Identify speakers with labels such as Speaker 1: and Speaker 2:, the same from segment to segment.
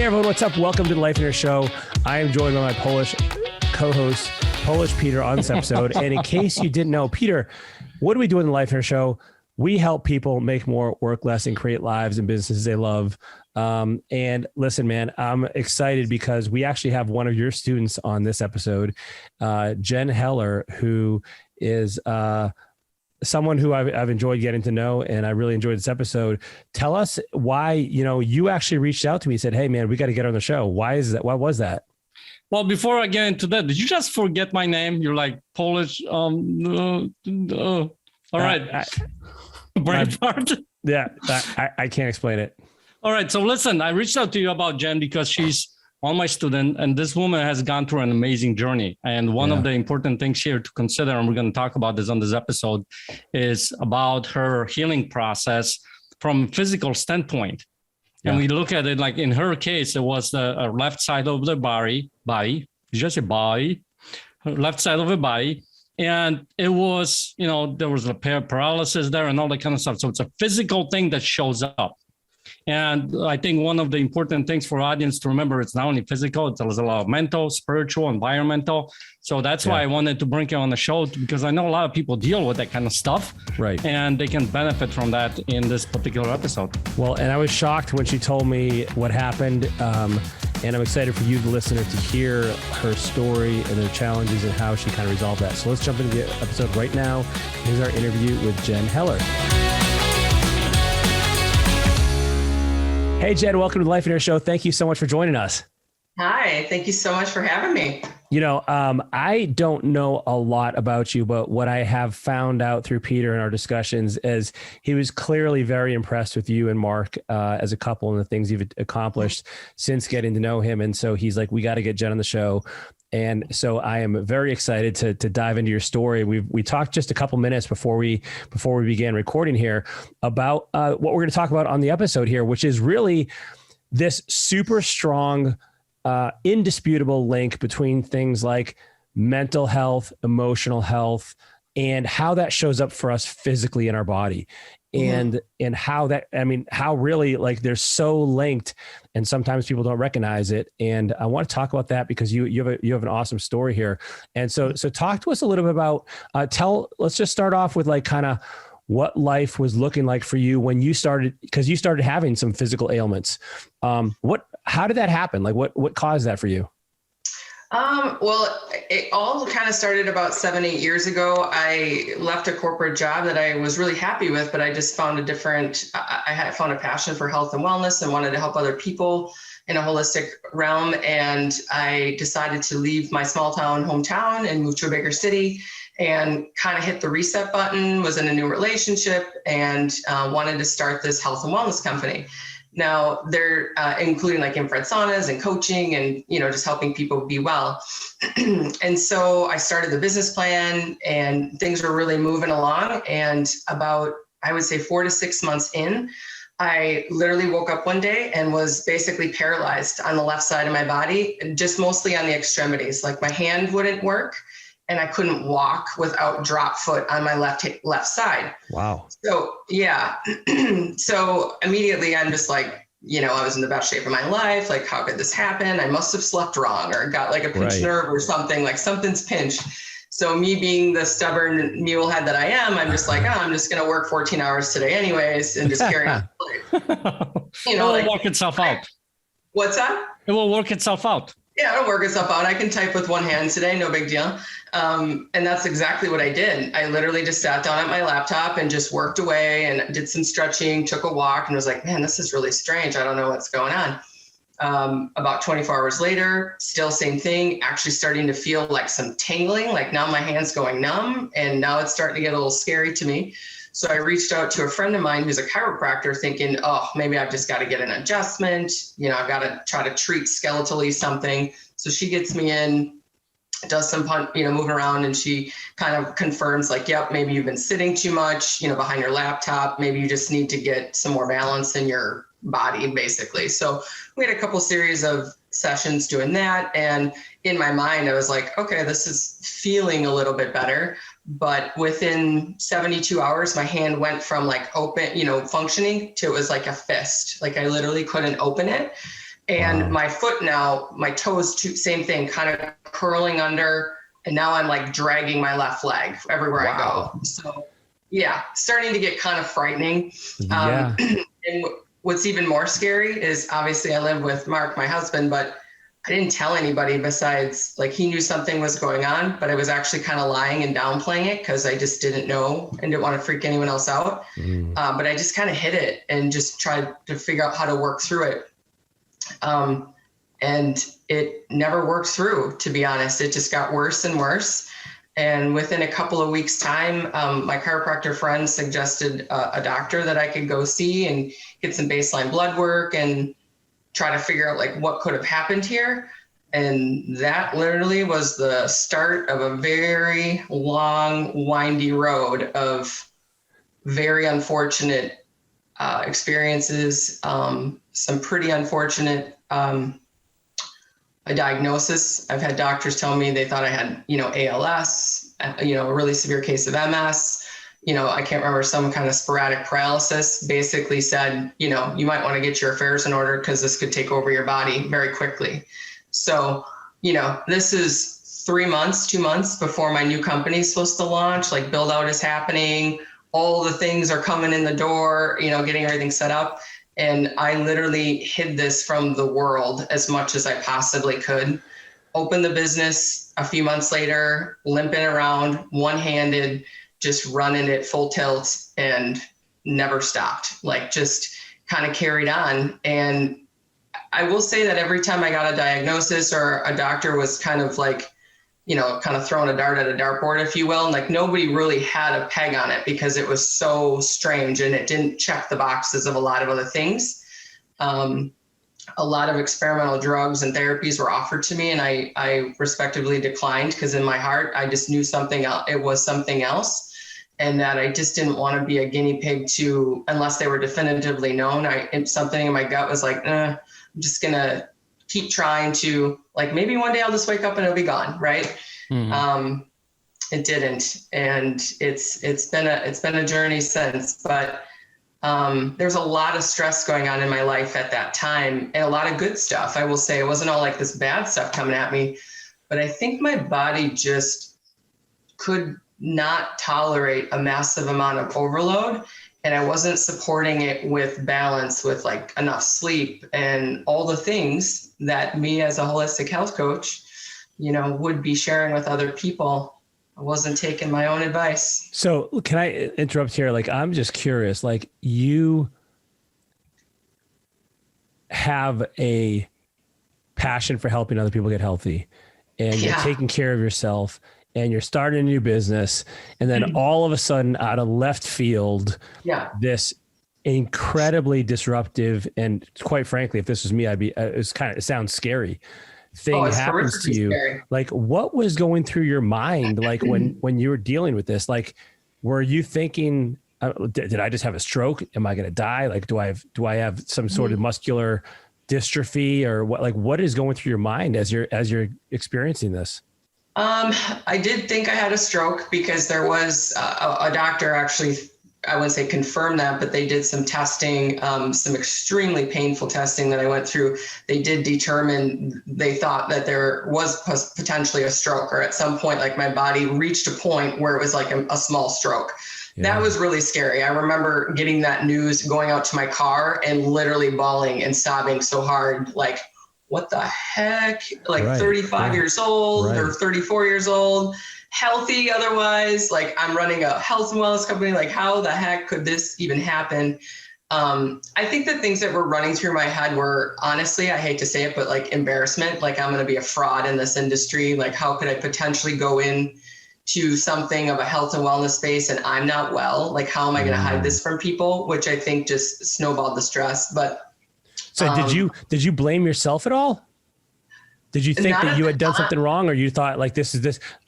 Speaker 1: Hey everyone, what's up? Welcome to the Life Inner Show. I am joined by my Polish co-host, Polish Peter, on this episode. And in case you didn't know, Peter, what do we do in the Life Inner Show? We help people make more, work less, and create lives and businesses they love. And listen, man, I'm excited because we actually have one of your students on this episode, Jen Heller, who is someone who I've enjoyed getting to know, and I really enjoyed this episode. Tell us why, you actually reached out to me and said, hey man, we got to get her on the show. Why is that? Why was that?
Speaker 2: Well, before I get into that, did you just forget my name? You're like Polish. All right. Brain fart.
Speaker 1: Yeah. I can't explain it.
Speaker 2: All right. So listen, I reached out to you about Jen because she's one of my students, and this woman has gone through an amazing journey. And one of the important things here to consider, and we're going to talk about this on this episode, is about her healing process from a physical standpoint. Yeah. And we look at it like in her case, it was the left side of the body. Did you just say body? Left side of the body. And it was, there was a paralysis there and all that kind of stuff. So it's a physical thing that shows up. And I think one of the important things for audience to remember, it's not only physical, it's a lot of mental, spiritual, environmental. So that's why I wanted to bring you on the show, because I know a lot of people deal with that kind of stuff. Right. And they can benefit from that in this particular episode.
Speaker 1: Well, and I was shocked when she told me what happened. And I'm excited for you, the listener, to hear her story and their challenges and how she kind of resolved that. So let's jump into the episode right now. Here's our interview with Jen Heller. Hey, Jen, welcome to the Life Inner Show. Thank you so much for joining us.
Speaker 3: Hi, thank you so much for having me.
Speaker 1: I don't know a lot about you, but what I have found out through Peter and our discussions is he was clearly very impressed with you and Mark as a couple and the things you've accomplished since getting to know him. And so he's like, we got to get Jen on the show. And so I am very excited to dive into your story. We talked just a couple minutes before we began recording here about what we're going to talk about on the episode here, which is really this super strong, indisputable link between things like mental health, emotional health, and how that shows up for us physically in our body. And how really like they're so linked, and sometimes people don't recognize it. And I want to talk about that because you have an awesome story here. And so talk to us a little bit about, let's just start off with like kind of what life was looking like for you when you started, because you started having some physical ailments. How did that happen? Like what caused that for you?
Speaker 3: Well, it all kind of started about 7-8 years ago. I left a corporate job that I was really happy with, but I just found I found a passion for health and wellness and wanted to help other people in a holistic realm. And I decided to leave my small town hometown and move to a bigger city and kind of hit the reset button, was in a new relationship, and wanted to start this health and wellness company. Now they're including like infrared saunas and coaching and, just helping people be well. And so I started the business plan and things were really moving along. And about, I would say 4 to 6 months in, I literally woke up one day and was basically paralyzed on the left side of my body, just mostly on the extremities. Like my hand wouldn't work and I couldn't walk without drop foot on my left side.
Speaker 1: Wow.
Speaker 3: So, yeah. So immediately I'm just like, I was in the best shape of my life. Like, how could this happen? I must have slept wrong or got like a pinched nerve or something, like something's pinched. So me being the stubborn mule head that I am, I'm just like, I'm just going to work 14 hours today anyways and just carry on.
Speaker 2: It will work itself out.
Speaker 3: What's that?
Speaker 2: It will work itself out.
Speaker 3: Yeah, it'll work itself out. I can type with one hand today, no big deal. And that's exactly what I did. I literally just sat down at my laptop and just worked away and did some stretching, took a walk, and was like, man, this is really strange. I don't know what's going on. About 24 hours later, still same thing, actually starting to feel like some tingling, like now my hand's going numb, and now it's starting to get a little scary to me. So I reached out to a friend of mine who's a chiropractor thinking, maybe I've just got to get an adjustment. I've got to try to treat skeletally something. So she gets me in, does some, moving around, and she kind of confirms like, yep, maybe you've been sitting too much, behind your laptop. Maybe you just need to get some more balance in your body, basically. So we had a couple series of sessions doing that. And in my mind, I was like, okay, this is feeling a little bit better. But within 72 hours, my hand went from like open, functioning to it was like a fist. Like I literally couldn't open it. And my foot now, my toes too, same thing, kind of curling under. And now I'm like dragging my left leg everywhere I go. So yeah, starting to get kind of frightening.
Speaker 1: Yeah.
Speaker 3: And what's even more scary is obviously I live with Mark, my husband, but I didn't tell anybody besides like he knew something was going on, but I was actually kind of lying and downplaying it because I just didn't know and didn't want to freak anyone else out. But I just kind of hid it and just tried to figure out how to work through it. And it never worked through, to be honest. It just got worse and worse. And within a couple of weeks' time, my chiropractor friend suggested a doctor that I could go see and get some baseline blood work and try to figure out like what could have happened here. And that literally was the start of a very long, windy road of very unfortunate experiences, some pretty unfortunate diagnosis. I've had doctors tell me they thought I had, ALS, a really severe case of MS. I can't remember, some kind of sporadic paralysis. Basically said, you might want to get your affairs in order because this could take over your body very quickly. So, this is 2 months before my new company is supposed to launch, like build out is happening. All the things are coming in the door, getting everything set up. And I literally hid this from the world as much as I possibly could. Opened the business a few months later, limping around, one-handed, just running it full tilt and never stopped, like just kind of carried on. And I will say that every time I got a diagnosis or a doctor was kind of like, kind of throwing a dart at a dartboard, if you will, and like nobody really had a peg on it because it was so strange and it didn't check the boxes of a lot of other things. A lot of experimental drugs and therapies were offered to me and I respectively declined because in my heart, I just knew something else. It was something else. And that I just didn't want to be a guinea pig to, unless they were definitively known. Something in my gut was like, I'm just going to keep trying to, like, maybe one day I'll just wake up and it'll be gone. Right. It didn't. And it's been a journey since, but there's a lot of stress going on in my life at that time and a lot of good stuff. I will say it wasn't all like this bad stuff coming at me, but I think my body just could not tolerate a massive amount of overload. And I wasn't supporting it with balance, with like enough sleep and all the things that me as a holistic health coach, would be sharing with other people. I wasn't taking my own advice.
Speaker 1: So can I interrupt here? Like, I'm just curious, like you have a passion for helping other people get healthy and you're taking care of yourself and you're starting a new business. And then all of a sudden out of left field, this incredibly disruptive, and quite frankly, if this was me, it sounds scary thing happens to you. Scary. Like what was going through your mind? Like when you were dealing with this, like, were you thinking, did I just have a stroke? Am I going to die? Like, do I have some sort of muscular dystrophy or what, like what is going through your mind as you're experiencing this?
Speaker 3: I did think I had a stroke because there was a doctor actually, I wouldn't say confirmed that, but they did some testing, some extremely painful testing that I went through. They did determine, they thought that there was potentially a stroke, or at some point, like my body reached a point where it was like a small stroke. Yeah. That was really scary. I remember getting that news, going out to my car and literally bawling and sobbing so hard, like, what the heck? Like 35 years old or 34 years old, healthy otherwise, like I'm running a health and wellness company. Like how the heck could this even happen? I think the things that were running through my head were, honestly, I hate to say it, but like embarrassment, like I'm going to be a fraud in this industry. Like how could I potentially go in to something of a health and wellness space and I'm not well? Like how am I going to hide this from people? Which I think just snowballed the stress. But
Speaker 1: so did you blame yourself at all? Did you think that you had done something wrong, or you thought like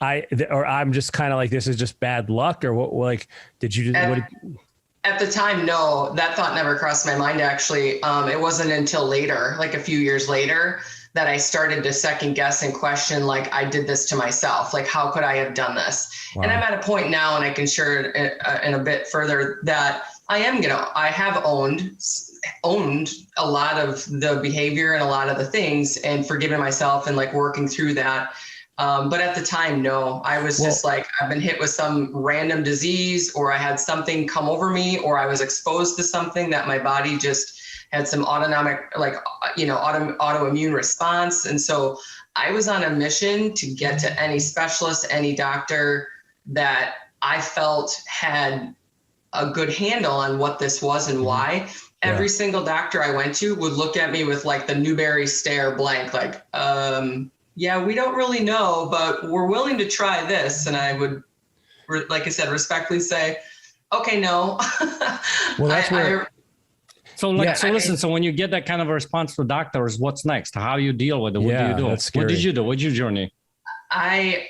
Speaker 1: I'm just kind of like, this is just bad luck, or what? Like, did you?
Speaker 3: At the time, no, that thought never crossed my mind. Actually, it wasn't until later, like a few years later, that I started to second guess and question, like I did this to myself. Like, how could I have done this? Wow. And I'm at a point now, and I can share it in a bit further, that I have owned a lot of the behavior and a lot of the things and forgiven myself and like working through that. But at the time, no, I was just like, I've been hit with some random disease, or I had something come over me, or I was exposed to something that my body just had some autoimmune response. And so I was on a mission to get to any specialist, any doctor that I felt had a good handle on what this was and why. Every single doctor I went to would look at me with like the Newbery stare, blank, like, yeah, we don't really know, but we're willing to try this. And I would, like I said, respectfully say, okay, no.
Speaker 1: Well, that's where.
Speaker 2: So listen, so when you get that kind of a response from doctors, what's next? How do you deal with it? What do you do? What did you do? What's your journey?
Speaker 3: I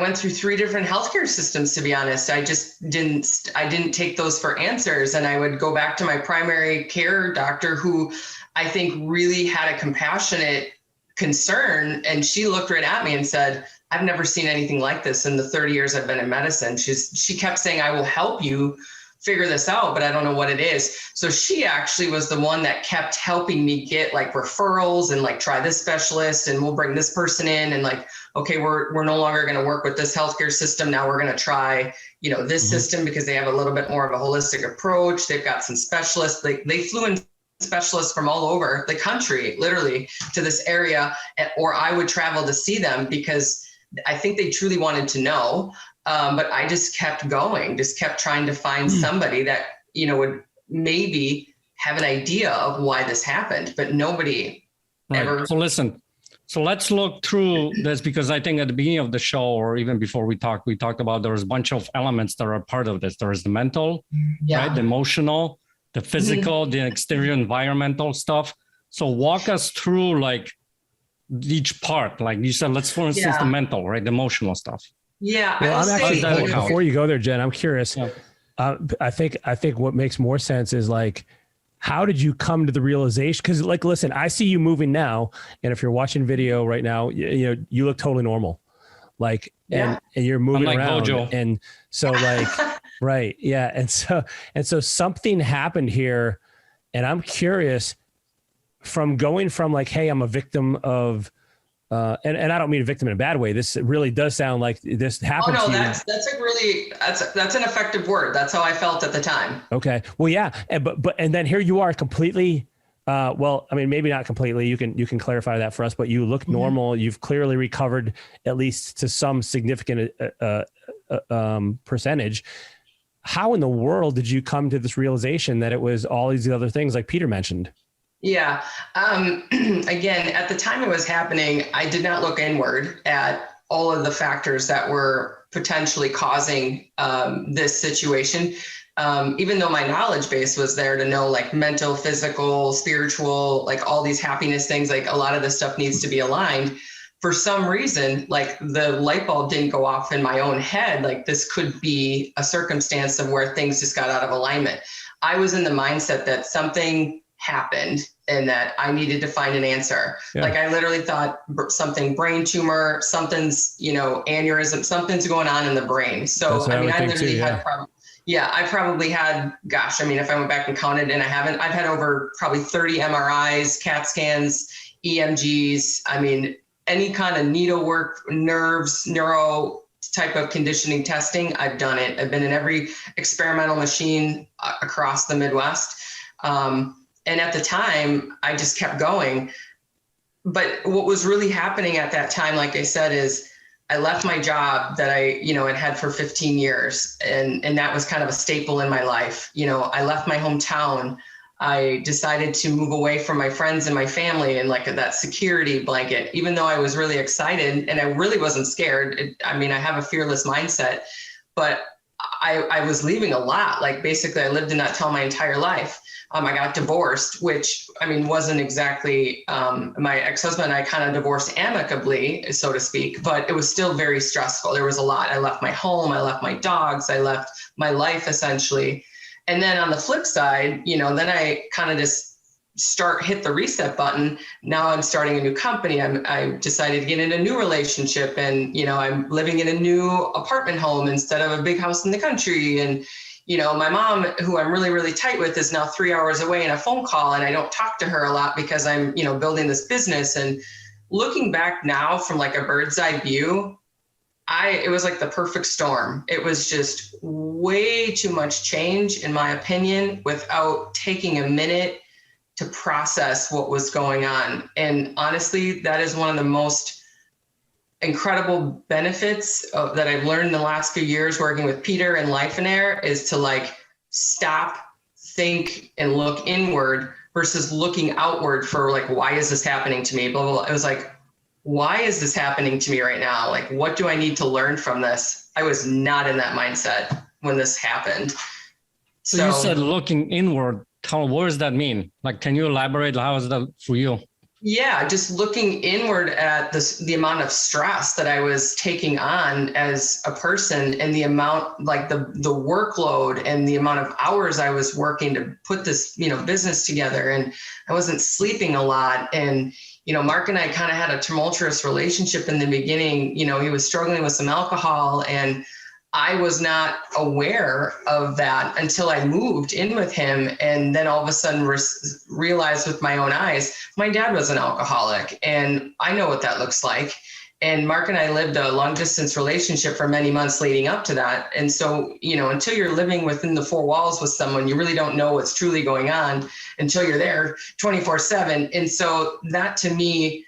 Speaker 3: went through 3 different healthcare systems, to be honest. I didn't take those for answers. And I would go back to my primary care doctor, who I think really had a compassionate concern. And she looked right at me and said, I've never seen anything like this in the 30 years I've been in medicine. She kept saying, I will help you figure this out, but I don't know what it is. So she actually was the one that kept helping me get like referrals and like, try this specialist and we'll bring this person in, and like, okay, we're no longer going to work with this healthcare system. Now we're going to try, this system, because they have a little bit more of a holistic approach. They've got some specialists. They flew in specialists from all over the country, literally, to this area, or I would travel to see them because I think they truly wanted to know. But I just kept going, just kept trying to find somebody that, would maybe have an idea of why this happened, but nobody ever.
Speaker 2: So listen, so let's look through this, because I think at the beginning of the show, or even before we talked about there was a bunch of elements that are part of this. There is the mental, right? The emotional, the physical, the exterior environmental stuff. So walk us through like each part. Like you said, let's, for instance, the mental, right? The emotional stuff.
Speaker 3: Yeah.
Speaker 1: Well, I'm actually, before you go there, Jen, I'm curious. Yeah. I think what makes more sense is like, how did you come to the realization? Because like, listen, I see you moving now, and if you're watching video right now, you look totally normal, like, and you're moving like around, Hojo. And so like, right, yeah, and so something happened here, and I'm curious, from going from like, hey, I'm a victim of. And I don't mean a victim in a bad way. This really does sound like this happened to you.
Speaker 3: That's an effective word. That's how I felt at the time.
Speaker 1: Okay. Well, yeah. And then here you are completely, well, I mean, maybe not completely, you can clarify that for us, but you look normal. You've clearly recovered at least to some significant, percentage. How in the world did you come to this realization that it was all these other things like Peter mentioned?
Speaker 3: Yeah. Again, at the time it was happening, I did not look inward at all of the factors that were potentially causing this situation. Even though my knowledge base was there to know like mental, physical, spiritual, like all these happiness things, like a lot of this stuff needs to be aligned. For some reason, like the light bulb didn't go off in my own head. Like this could be a circumstance of where things just got out of alignment. I was in the mindset that something happened and that I needed to find an answer. Yeah. Like I literally thought something brain tumor, something's, aneurysm, something's going on in the brain. So I mean, I literally had I probably had, gosh, I mean, if I went back and counted, and I've had over probably 30 MRIs, CAT scans, EMGs. I mean, any kind of needlework, nerves, neuro type of conditioning testing, I've done it. I've been in every experimental machine across the Midwest. And at the time, I just kept going. But what was really happening at that time, like I said, is I left my job that I, had for 15 years. And that was kind of a staple in my life. I left my hometown. I decided to move away from my friends and my family and like that security blanket, even though I was really excited and I really wasn't scared. I have a fearless mindset, but I was leaving a lot. Like basically I lived in that town my entire life. I got divorced, which wasn't exactly, my ex-husband and I kind of divorced amicably, so to speak, but it was still very stressful. There was a lot. I left my home, I left my dogs, I left my life essentially. And then on the flip side, then I kind of just hit the reset button. Now I'm starting a new company. I decided to get in a new relationship, and, I'm living in a new apartment home instead of a big house in the country. And, my mom, who I'm really, really tight with, is now 3 hours away in a phone call, and I don't talk to her a lot because I'm, building this business. And looking back now from like a bird's eye view, it was like the perfect storm. It was just way too much change, in my opinion, without taking a minute to process what was going on. And honestly, that is one of the most incredible benefits that I've learned in the last few years working with Peter and Life and Air, is to like stop, think, and look inward versus looking outward for like, why is this happening to me? Blah, blah, blah. It was like, why is this happening to me right now? Like, what do I need to learn from this? I was not in that mindset when this happened.
Speaker 2: So you said looking inward. What does that mean? Like, can you elaborate? How is that for you?
Speaker 3: Yeah, just looking inward at the amount of stress that I was taking on as a person, and the amount, like the workload and the amount of hours I was working to put this, business together. And I wasn't sleeping a lot. And, Mark and I kind of had a tumultuous relationship in the beginning. He was struggling with some alcohol, and I was not aware of that until I moved in with him. And then all of a sudden realized with my own eyes, my dad was an alcoholic, and I know what that looks like. And Mark and I lived a long distance relationship for many months leading up to that. And so, until you're living within the four walls with someone, you really don't know what's truly going on until you're there 24/7. And so that, to me,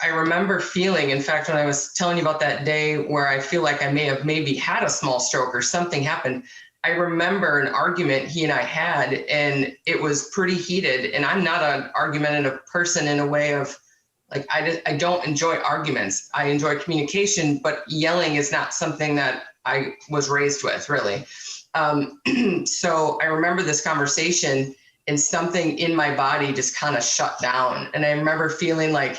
Speaker 3: I remember feeling, in fact, when I was telling you about that day where I feel like I may have maybe had a small stroke or something happened, I remember an argument he and I had, and it was pretty heated. And I'm not an argumentative person in a way of like, I don't enjoy arguments. I enjoy communication, but yelling is not something that I was raised with, really. So I remember this conversation, and something in my body just kind of shut down. And I remember feeling like,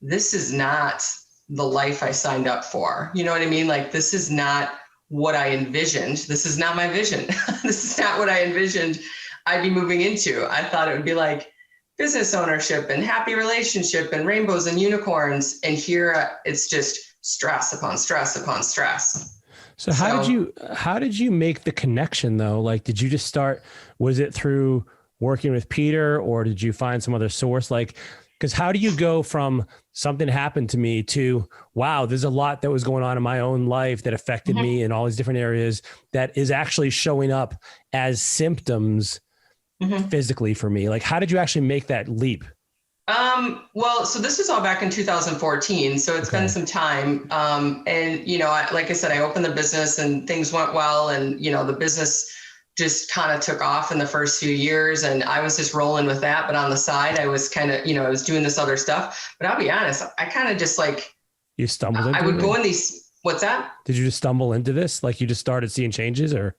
Speaker 3: this is not the life I signed up for. You know what I mean? Like, this is not what I envisioned. This is not my vision. This is not what I envisioned I'd be moving into. I thought it would be like business ownership and happy relationship and rainbows and unicorns. And here it's just stress upon stress upon stress.
Speaker 1: So how did you make the connection though? Like, did you just start, was it through working with Peter, or did you find some other source? Like, because how do you go from something happened to me to, wow, there's a lot that was going on in my own life that affected me in all these different areas that is actually showing up as symptoms physically for me? Like, how did you actually make that leap?
Speaker 3: Well, so this was all back in 2014. So it's been some time. And, like I said, I opened the business and things went well. And, the business just kind of took off in the first few years, and I was just rolling with that. But on the side, I was kind of, I was doing this other stuff. But I'll be honest, I kind of just like,
Speaker 1: you stumbled into
Speaker 3: I would go in these, what's that?
Speaker 1: Did you just stumble into this? Like, you just started seeing changes, or?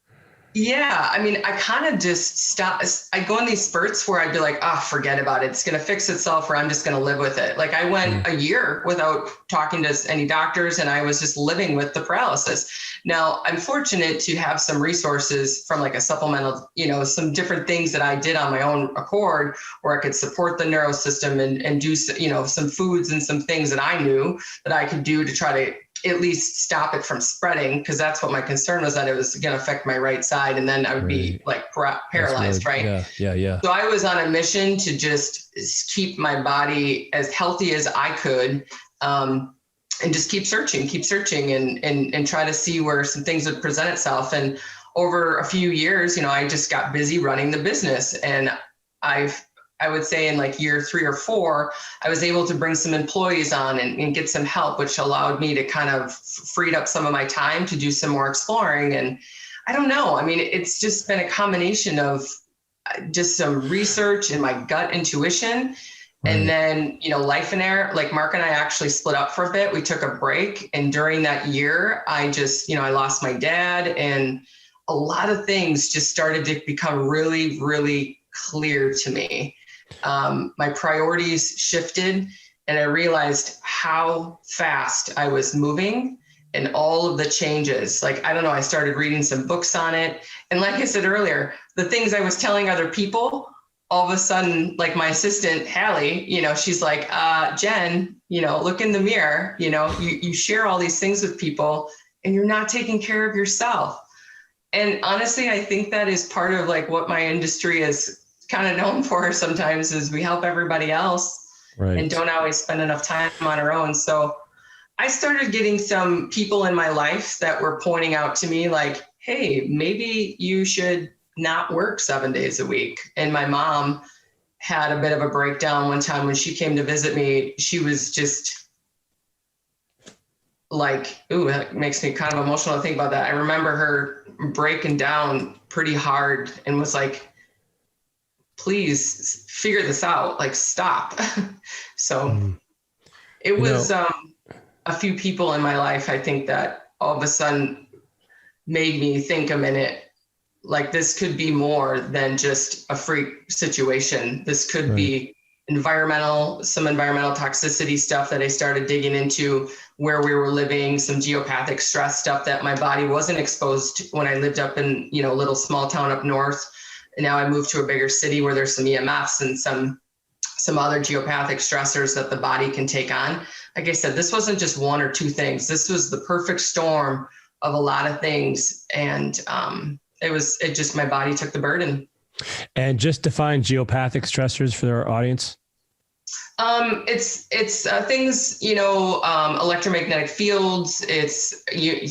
Speaker 3: Yeah, I mean, I kind of just stop. I go in these spurts where I'd be like, forget about it. It's going to fix itself, or I'm just going to live with it. Like, I went a year without talking to any doctors, and I was just living with the paralysis. Now, I'm fortunate to have some resources from like a supplemental, some different things that I did on my own accord, where I could support the neurosystem and do, some foods and some things that I knew that I could do to try to at least stop it from spreading, because that's what my concern was, that it was going to affect my right side, and then I would be like paralyzed, right?
Speaker 1: Yeah.
Speaker 3: So I was on a mission to just keep my body as healthy as I could, and just keep searching and try to see where some things would present itself. And over a few years, I just got busy running the business, and I would say in like year 3 or 4, I was able to bring some employees on and get some help, which allowed me to kind of freed up some of my time to do some more exploring. And I don't know, I mean, it's just been a combination of just some research and my gut intuition. And then, Life and Air, like Mark and I actually split up for a bit. We took a break. And during that year, I just, I lost my dad, and a lot of things just started to become really, really clear to me. My priorities shifted, and I realized how fast I was moving and all of the changes. Like, I don't know, I started reading some books on it. And like I said earlier, the things I was telling other people, all of a sudden, like my assistant, Hallie, she's like, Jen, look in the mirror, you share all these things with people and you're not taking care of yourself. And honestly, I think that is part of like what my industry is kind of known for sometimes, is we help everybody else and don't always spend enough time on our own. So I started getting some people in my life that were pointing out to me like, hey, maybe you should not work 7 days a week. And my mom had a bit of a breakdown one time when she came to visit me. She was just like, ooh, that makes me kind of emotional to think about that. I remember her breaking down pretty hard and was like, please figure this out, like stop. So it was a few people in my life, I think, that all of a sudden made me think a minute, like this could be more than just a freak situation. This could be some environmental toxicity stuff that I started digging into where we were living, some geopathic stress stuff that my body wasn't exposed to when I lived up in, a little small town up north. And now I moved to a bigger city where there's some EMFs and some other geopathic stressors that the body can take on. Like I said, this wasn't just one or two things. This was the perfect storm of a lot of things. And my body took the burden.
Speaker 1: And just define geopathic stressors for our audience.
Speaker 3: It's things, electromagnetic fields, it's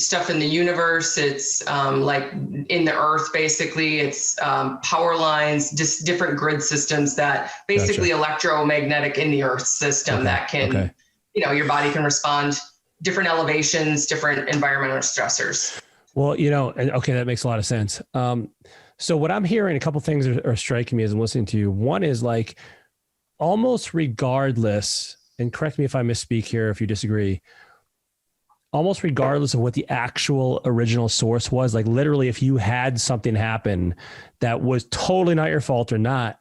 Speaker 3: stuff in the universe. It's like in the earth, basically. It's power lines, just different grid systems that basically electromagnetic in the earth system that can, your body can respond, different elevations, different environmental stressors.
Speaker 1: Well, that makes a lot of sense. So what I'm hearing, a couple of things are striking me as I'm listening to you. One is like, almost regardless, and correct me if I misspeak here, if you disagree, almost regardless of what the actual original source was, like literally if you had something happen that was totally not your fault or not,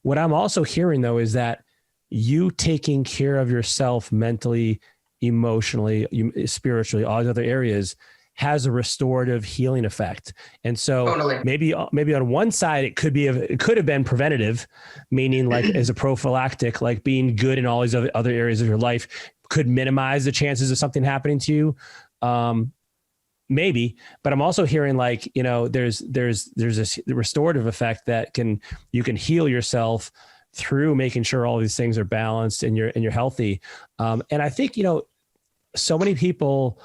Speaker 1: what I'm also hearing though is that you taking care of yourself mentally, emotionally, spiritually, all these other areas has a restorative healing effect. And so maybe on one side, it could have been preventative, meaning like as a prophylactic, like being good in all these other areas of your life could minimize the chances of something happening to you. Maybe, but I'm also hearing like, there's this restorative effect that you can heal yourself through making sure all these things are balanced and you're healthy. And I think, so many people,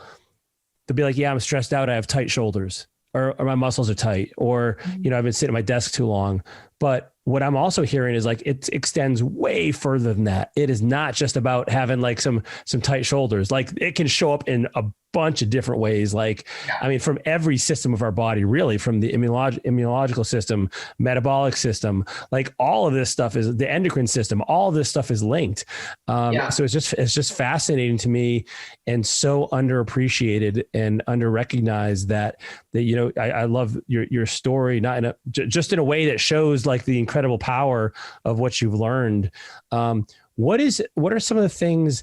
Speaker 1: they'll be like, yeah, I'm stressed out. I have tight shoulders or my muscles are tight, or, I've been sitting at my desk too long. But what I'm also hearing is like, it extends way further than that. It is not just about having like some tight shoulders. Like it can show up in a bunch of different ways. Like, I mean, from every system of our body, really, from the immunological system, metabolic system, like all of this stuff is the endocrine system, all of this stuff is linked. So it's just fascinating to me and so underappreciated and underrecognized that I love your story, not just in a way that shows like the incredible power of what you've learned. What are some of the things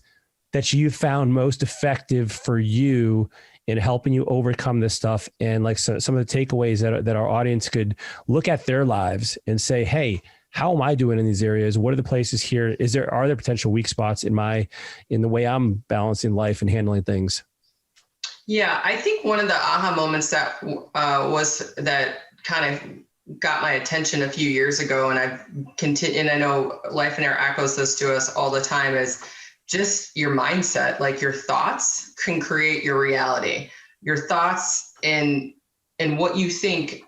Speaker 1: that you found most effective for you in helping you overcome this stuff? And like some of the takeaways that our audience could look at their lives and say, hey, how am I doing in these areas? What are the places here? Are there potential weak spots in the way I'm balancing life and handling things?
Speaker 3: Yeah, I think one of the aha moments that was that kind of got my attention a few years ago, and I've continued, and I know Life and Air echoes this to us all the time, is just your mindset. Like your thoughts can create your reality. Your thoughts and what you think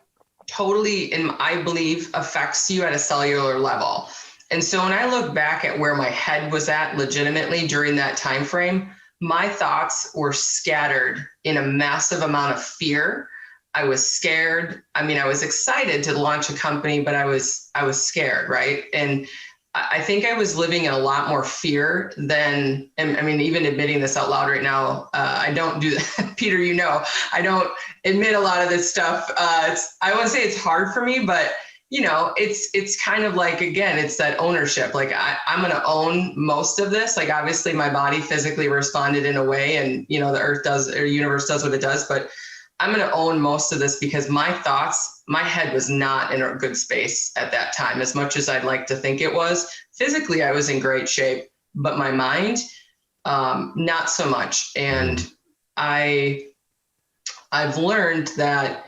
Speaker 3: totally, and I believe, affects you at a cellular level. And so when I look back at where my head was at legitimately during that time frame, my thoughts were scattered in a massive amount of fear. I was scared. I mean, I was excited to launch a company, but I was scared, right? And I think I was living in a lot more fear than, and I mean, even admitting this out loud right now, I don't do that. Peter, I don't admit a lot of this stuff. I wouldn't say it's hard for me, but it's kind of like, again, it's that ownership. Like I'm going to own most of this. Like obviously my body physically responded in a way, and the earth does, or universe does what it does, but I'm going to own most of this because my head was not in a good space at that time, as much as I'd like to think it was. Physically, I was in great shape, but my mind, not so much. And I've learned that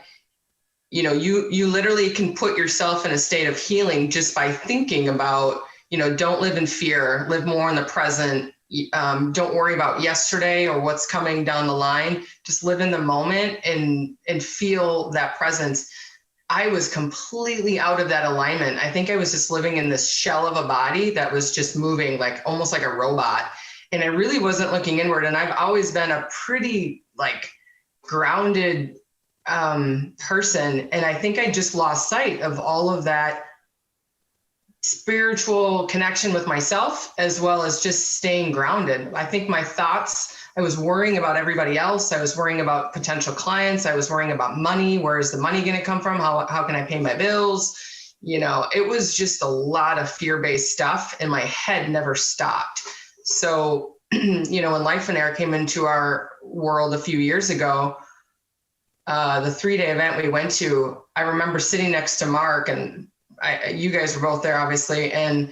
Speaker 3: you literally can put yourself in a state of healing just by thinking about, don't live in fear, live more in the present. Don't worry about yesterday or what's coming down the line. Just live in the moment and feel that presence. I was completely out of that alignment. I think I was just living in this shell of a body that was just moving like almost like a robot. And I really wasn't looking inward. And I've always been a pretty like grounded person. And I think I just lost sight of all of that spiritual connection with myself, as well as just staying grounded. I think my thoughts, I was worrying about everybody else. I was worrying about potential clients. I was worrying about money. Where is the money going to come from? How can I pay my bills? It was just a lot of fear-based stuff and my head never stopped. So, when Life and Air came into our world a few years ago, the 3-day event we went to, I remember sitting next to Mark, and you guys were both there, obviously, and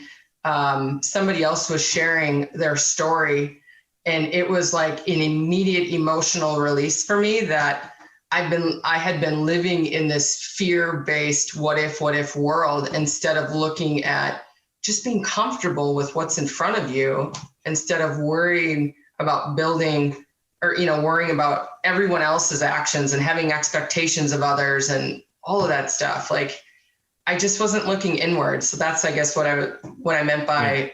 Speaker 3: somebody else was sharing their story, and it was like an immediate emotional release for me that I had been living in this fear-based what if world instead of looking at just being comfortable with what's in front of you, instead of worrying about building or worrying about everyone else's actions and having expectations of others and all of that stuff. Like, I just wasn't looking inward. So that's, I guess, what I meant by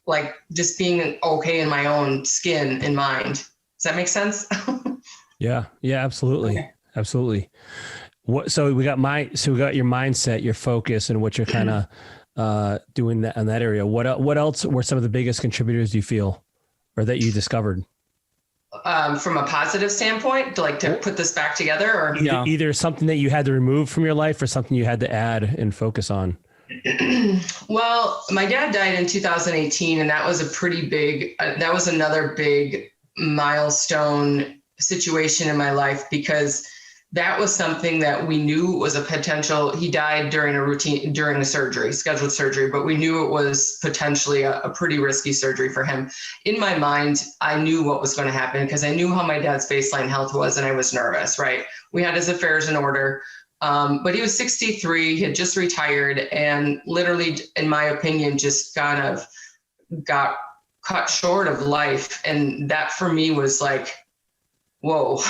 Speaker 3: like just being okay in my own skin and mind. Does that make sense?
Speaker 1: Yeah, absolutely. Okay. Absolutely. So we got your mindset, your focus, and what you're kind of doing in that area. What else were some of the biggest contributors you feel, or that you discovered?
Speaker 3: From a positive standpoint, to put this back together, or
Speaker 1: either something that you had to remove from your life or something you had to add and focus on.
Speaker 3: Well, my dad died in 2018, and that was that was another big milestone situation in my life, because that was something that we knew was a potential. He died during a scheduled surgery, but we knew it was potentially a pretty risky surgery for him. In my mind, I knew what was going to happen because I knew how my dad's baseline health was, and I was nervous, right? We had his affairs in order, but he was 63, he had just retired, and literally, in my opinion, just kind of got cut short of life. And that for me was like, whoa,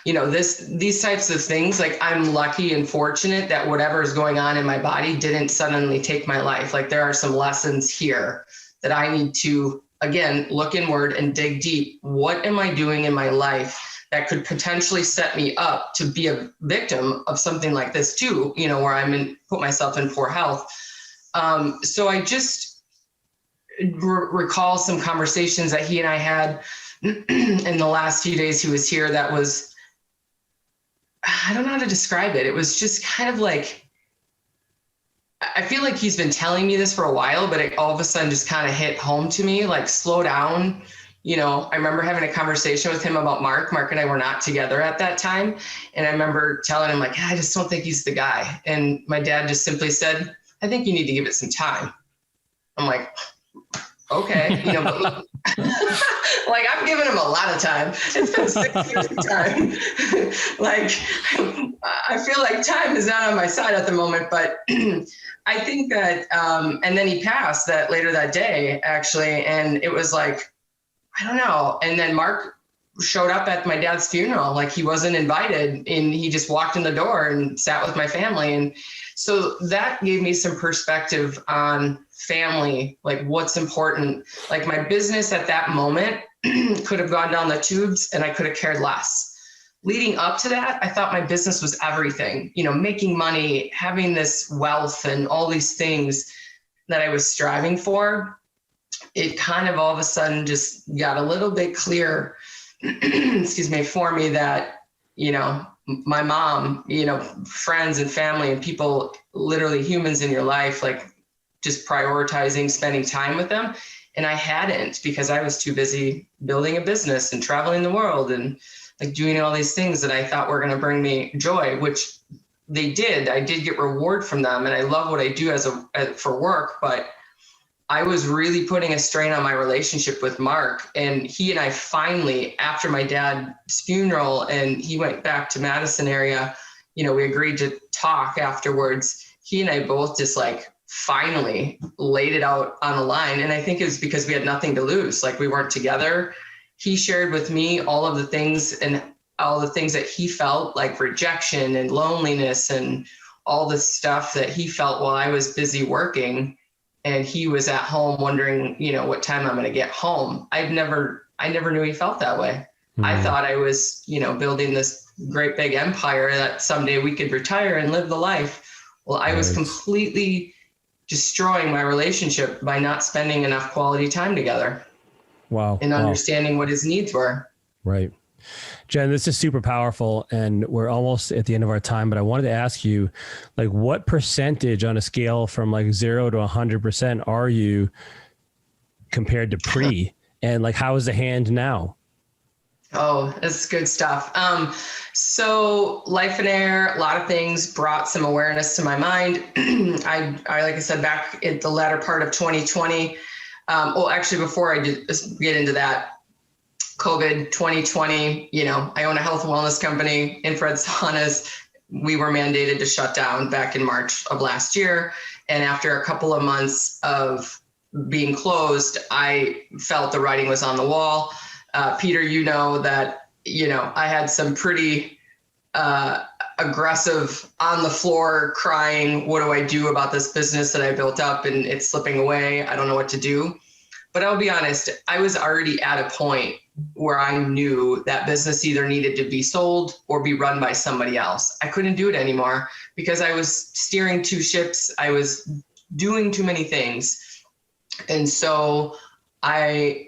Speaker 3: these types of things, like, I'm lucky and fortunate that whatever is going on in my body didn't suddenly take my life. Like, there are some lessons here that I need to, again, look inward and dig deep. What am I doing in my life that could potentially set me up to be a victim of something like this too, where put myself in poor health. So I just recall some conversations that he and I had in the last few days he was here. That was, I don't know how to describe it. It was just kind of like, I feel like he's been telling me this for a while, but it all of a sudden just kind of hit home to me, like, slow down. I remember having a conversation with him about Mark. Mark and I were not together at that time. And I remember telling him, like, I just don't think he's the guy. And my dad just simply said, I think you need to give it some time. I'm like, okay, but like, I've given him a lot of time. It's been 6 years of time. Like, I feel like time is not on my side at the moment, but I think that, and then he passed later that day, actually. And it was like, I don't know. And then Mark showed up at my dad's funeral. Like, he wasn't invited, and he just walked in the door and sat with my family. And so that gave me some perspective on family, like, what's important. Like, my business at that moment could have gone down the tubes and I could have cared less. Leading up to that, I thought my business was everything, making money, having this wealth and all these things that I was striving for. It kind of all of a sudden just got a little bit clear, excuse me, for me that, my mom, friends and family and people, literally humans in your life, like, just prioritizing spending time with them. And I hadn't, because I was too busy building a business and traveling the world and, like, doing all these things that I thought were going to bring me joy, which they did. I did get reward from them, and I love what I do for work, but I was really putting a strain on my relationship with Mark. And he and I finally, after my dad's funeral and he went back to Madison area, we agreed to talk afterwards, he and I both just like finally laid it out on the line. And I think it was because we had nothing to lose. Like we weren't together. He shared with me all of the things that he felt, like rejection and loneliness and all the stuff that he felt while I was busy working. And he was at home wondering, what time I'm going to get home. I never knew he felt that way. I thought I was, building this great big empire that someday we could retire and live the life. Well, I was completely destroying my relationship by not spending enough quality time together.
Speaker 1: Wow.
Speaker 3: And understanding what his needs were.
Speaker 1: Right. Jen, this is super powerful, and we're almost at the end of our time, but I wanted to ask you, like, what percentage on a scale from like 0 to 100% are you compared to pre? And like, how is the hand now?
Speaker 3: Oh, that's good stuff. So Life in Air, a lot of things brought some awareness to my mind. I like I said, back at the latter part of 2020, actually, before I get into that, COVID 2020, I own a health and wellness company, infrared saunas. We were mandated to shut down back in March of last year. And after a couple of months of being closed, I felt the writing was on the wall. Peter, that, I had some pretty aggressive on the floor crying. What do I do about this business that I built up and it's slipping away? I don't know what to do. But I'll be honest, I was already at a point where I knew that business either needed to be sold or be run by somebody else. I couldn't do it anymore because I was steering two ships. I was doing too many things. And so I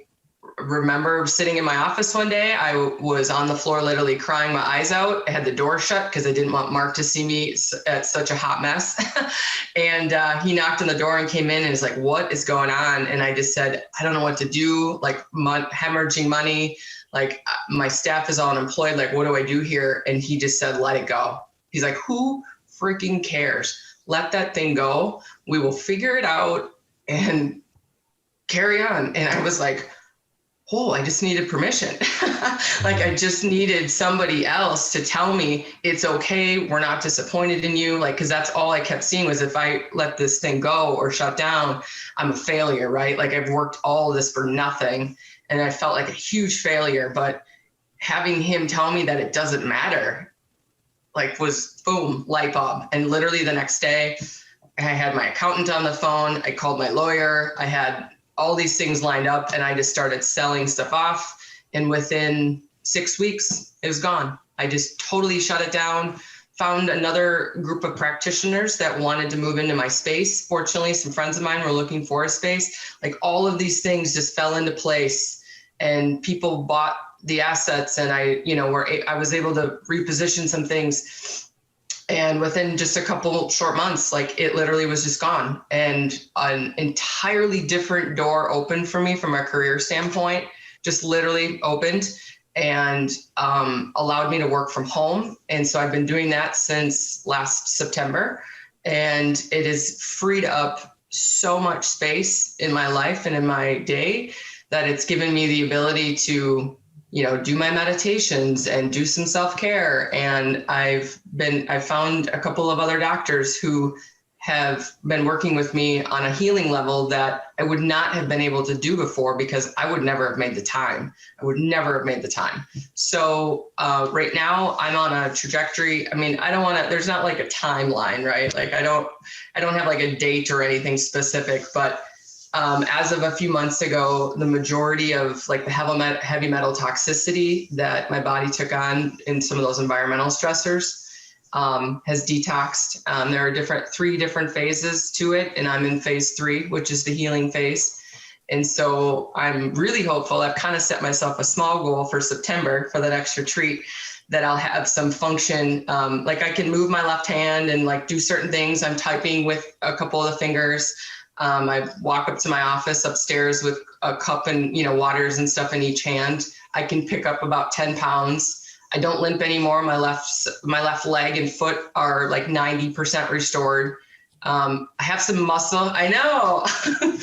Speaker 3: remember sitting in my office one day. I was on the floor, literally crying my eyes out. I had the door shut because I didn't want Mark to see me at such a hot mess. And he knocked on the door and came in and was like, "What is going on?" And I just said, "I don't know what to do. Like hemorrhaging money. Like my staff is all unemployed. Like, what do I do here?" And he just said, "Let it go." He's like, "Who freaking cares? Let that thing go. We will figure it out and carry on." And I was like, oh, I just needed permission. Like I just needed somebody else to tell me it's okay. We're not disappointed in you. Like, cause that's all I kept seeing was if I let this thing go or shut down, I'm a failure, right? Like I've worked all of this for nothing. And I felt like a huge failure, but having him tell me that it doesn't matter, like was boom, light bulb. And literally the next day I had my accountant on the phone. I called my lawyer. I had all these things lined up and I just started selling stuff off. And within 6 weeks, it was gone. I just totally shut it down, found another group of practitioners that wanted to move into my space. Fortunately, some friends of mine were looking for a space. Like all of these things just fell into place and people bought the assets and I was able to reposition some things. And within just a couple short months, like it literally was just gone. And an entirely different door opened for me from a career standpoint, just literally opened and allowed me to work from home. And so I've been doing that since last September. And it has freed up so much space in my life and in my day that it's given me the ability to do my meditations and do some self-care. And I've found a couple of other doctors who have been working with me on a healing level that I would not have been able to do before because I would never have made the time. So right now I'm on a trajectory. I mean, there's not like a timeline, right? Like I don't have like a date or anything specific, but as of a few months ago, the majority of like the heavy metal toxicity that my body took on in some of those environmental stressors has detoxed. There are three different phases to it, and I'm in phase 3, which is the healing phase. And so I'm really hopeful. I've kind of set myself a small goal for September for that next retreat that I'll have some function. Like I can move my left hand and like do certain things. I'm typing with a couple of the fingers. I walk up to my office upstairs with a cup and, waters and stuff in each hand. I can pick up about 10 pounds. I don't limp anymore. My left leg and foot are like 90% restored. I have some muscle. I know.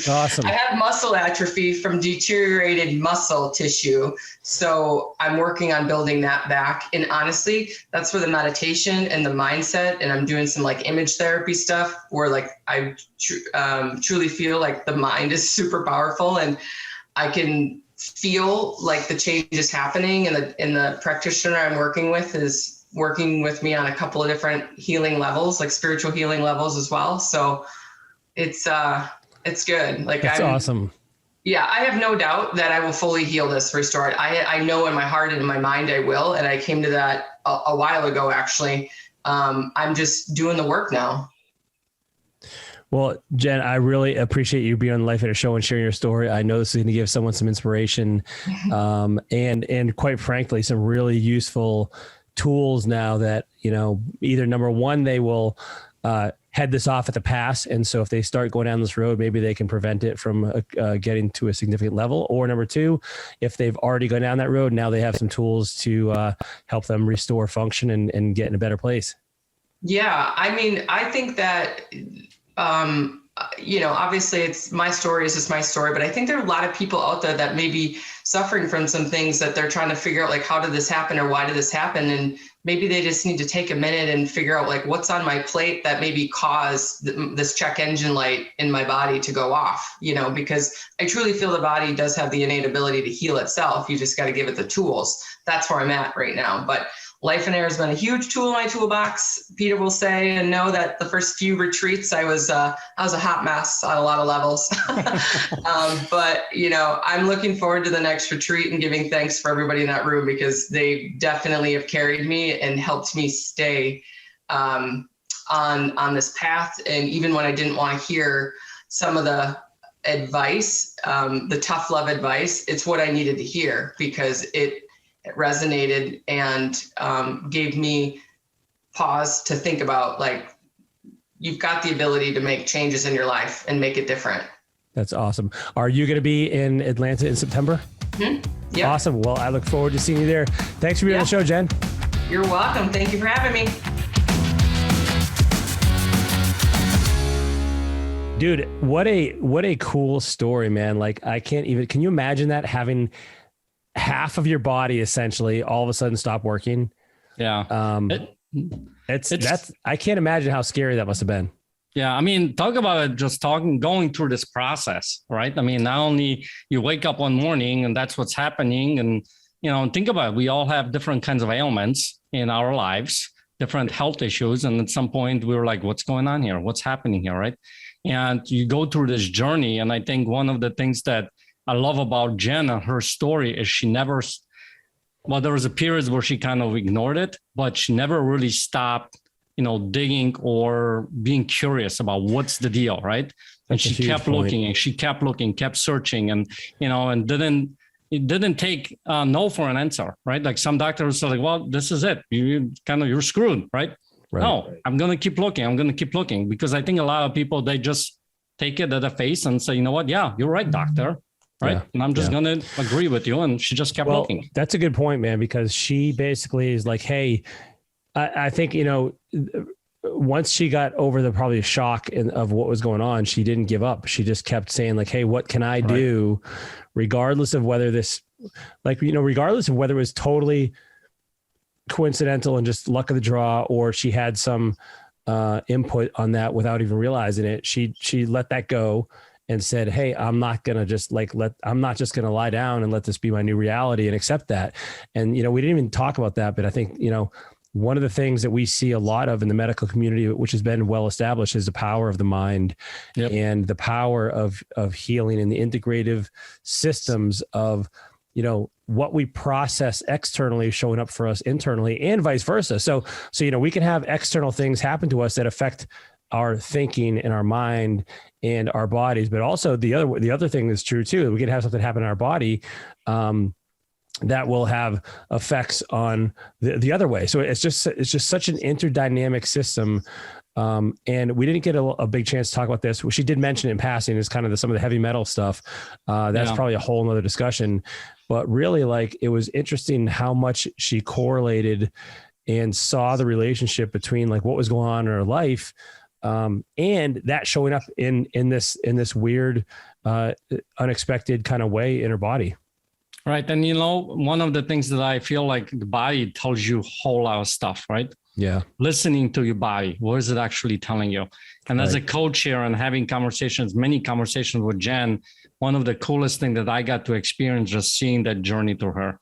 Speaker 1: Awesome.
Speaker 3: I have muscle atrophy from deteriorated muscle tissue. So I'm working on building that back. And honestly, that's where the meditation and the mindset, and I'm doing some like image therapy stuff where like I truly feel like the mind is super powerful, and I can feel like the change is happening. And the practitioner I'm working with is working with me on a couple of different healing levels, like spiritual healing levels as well. So it's good. Like
Speaker 1: that's awesome.
Speaker 3: Yeah, I have no doubt that I will fully heal this, restore it. I know in my heart and in my mind I will. And I came to that a while ago, actually. I'm just doing the work now.
Speaker 1: Well, Jen, I really appreciate you being on the Life Fitter Show and sharing your story. I know this is going to give someone some inspiration, and quite frankly, some really useful tools now that, you know, either number one, they will head this off at the pass. And so if they start going down this road, maybe they can prevent it from getting to a significant level. Or number two, if they've already gone down that road, now they have some tools to help them restore function and get in a better place.
Speaker 3: Yeah. I mean, I think that, you know, obviously it's my story is just my story, but I think there are a lot of people out there that may be suffering from some things that they're trying to figure out, like, how did this happen or why did this happen? And maybe they just need to take a minute and figure out like what's on my plate that maybe caused this check engine light in my body to go off, you know, because I truly feel the body does have the innate ability to heal itself. You just got to give it the tools. That's where I'm at right now. But Life in Air has been a huge tool in my toolbox. Peter will say and know that the first few retreats, I was a hot mess on a lot of levels. But, you know, I'm looking forward to the next retreat and giving thanks for everybody in that room, because they definitely have carried me and helped me stay on this path. And even when I didn't want to hear some of the advice, the tough love advice, it's what I needed to hear, because it resonated and gave me pause to think about, like, you've got the ability to make changes in your life and make it different. That's awesome. Are you going to be in Atlanta in September? Mm-hmm. Yeah. Awesome. Well, I look forward to seeing you there. Thanks for being on the show, Jen. You're welcome. Thank you for having me. Dude, what a cool story, man. Like, can you imagine that, having half of your body essentially all of a sudden stop working? Yeah. I can't imagine how scary that must have been. Yeah. I mean, talk about it, going through this process, right? I mean, not only you wake up one morning and that's what's happening, and, you know, think about it. We all have different kinds of ailments in our lives, different health issues. And at some point we were like, what's going on here? What's happening here? Right. And you go through this journey. And I think one of the things that I love about Jen and her story is there was a period where she kind of ignored it, but she never really stopped, you know, digging or being curious about what's the deal, right? And she kept looking and she kept looking, kept searching, and, you know, and it didn't take no for an answer, right? Like some doctors are like, well, this is it. You're screwed, right? No, I'm going to keep looking. I'm going to keep looking, because I think a lot of people, they just take it at a face and say, you know what? Yeah, you're right, doctor. Right. Yeah. And I'm just going to agree with you. And she just kept looking. That's a good point, man, because she basically is like, hey, I think, you know, once she got over probably shock of what was going on, she didn't give up. She just kept saying like, hey, what can I do? Regardless of whether regardless of whether it was totally coincidental and just luck of the draw, or she had some input on that without even realizing it. She let that go and said, hey, I'm not going to just I'm not just going to lie down and let this be my new reality and accept that. And, you know, we didn't even talk about that, but I think, you know, one of the things that we see a lot of in the medical community, which has been well established, is the power of the mind. Yep. And the power of healing, and the integrative systems of, you know, what we process externally showing up for us internally, and vice versa. So, you know, we can have external things happen to us that affect our thinking and our mind and our bodies, but also the other thing is true too. We can have something happen in our body that will have effects on the other way. So it's just such an interdynamic system. And we didn't get a big chance to talk about this. What she did mention in passing is kind of some of the heavy metal stuff. That's probably a whole nother discussion, but really, like, it was interesting how much she correlated and saw the relationship between like what was going on in her life
Speaker 1: and that showing up in this weird, unexpected kind of way in her body.
Speaker 2: Right. And, one of the things that I feel like the body tells you a whole lot of stuff, right?
Speaker 1: Yeah.
Speaker 2: Listening to your body. What is it actually telling you? And as a coach here and having many conversations with Jen, one of the coolest things that I got to experience just seeing that journey through her.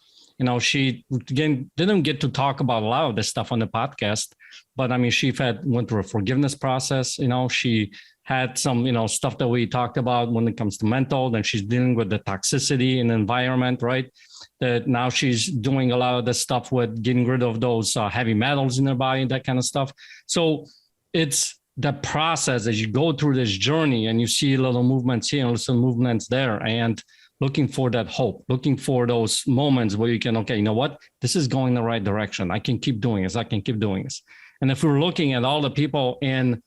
Speaker 2: She again didn't get to talk about a lot of this stuff on the podcast, but I mean, she went through a forgiveness process. She had some, stuff that we talked about when it comes to mental, then she's dealing with the toxicity in the environment, right? That now she's doing a lot of the stuff with getting rid of those heavy metals in her body, that kind of stuff. So it's the process as you go through this journey and you see little movements here and little movements there, and looking for that hope, looking for those moments where you can, okay, you know what? This is going the right direction. I can keep doing this. I can keep doing this. And if we're looking at all the people in,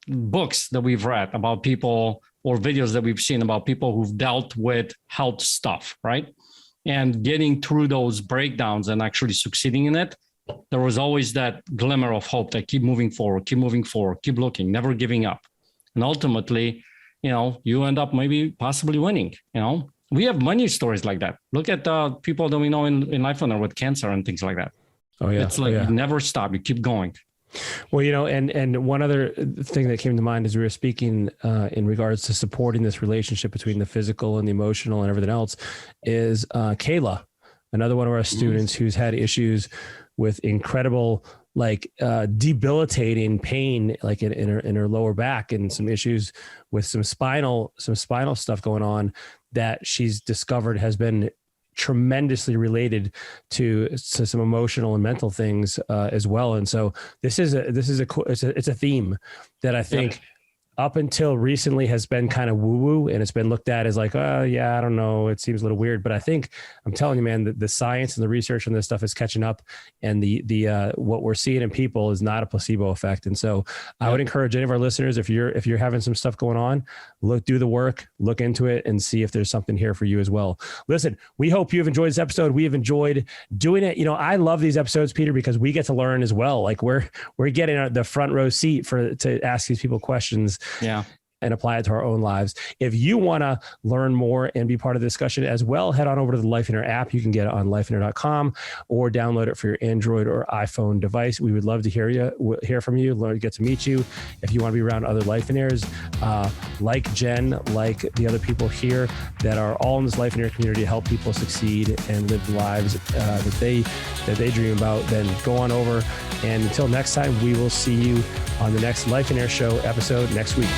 Speaker 2: books that we've read about people or videos that we've seen about people who've dealt with health stuff, right? And getting through those breakdowns and actually succeeding in it, there was always that glimmer of hope that keep moving forward, keep looking, never giving up. And ultimately, you end up maybe possibly winning. We have many stories like that. Look at the people that we know in Life Runner with cancer and things like that.
Speaker 1: Oh yeah.
Speaker 2: It's like you never stop, you keep going.
Speaker 1: Well, and one other thing that came to mind as we were speaking in regards to supporting this relationship between the physical and the emotional and everything else is Kayla, another one of our students who's had issues with incredible, debilitating pain, like in her lower back, and some issues with some spinal stuff going on that she's discovered has been tremendously related to some emotional and mental things as well. And so it's a theme that I think up until recently has been kind of woo-woo, and it's been looked at as like, oh yeah, I don't know, it seems a little weird. But I think, I'm telling you, man, the science and the research on this stuff is catching up, and the what we're seeing in people is not a placebo effect. And so I would encourage any of our listeners, if you're having some stuff going on, do the work, look into it, and see if there's something here for you as well. Listen, we hope you've enjoyed this episode. We have enjoyed doing it. I love these episodes, Peter, because we get to learn as well. Like we're getting the front row seat to ask these people questions.
Speaker 2: Yeah.
Speaker 1: And apply it to our own lives. If you want to learn more and be part of the discussion as well, head on over to the LifeInner app. You can get it on lifeinner.com or download it for your Android or iPhone device. We would love to hear from you, get to meet you. If you want to be around other LifeInners, like Jen, like the other people here that are all in this LifeInner community to help people succeed and live the lives that they dream about, then go on over. And until next time, we will see you on the next LifeInner show episode next week.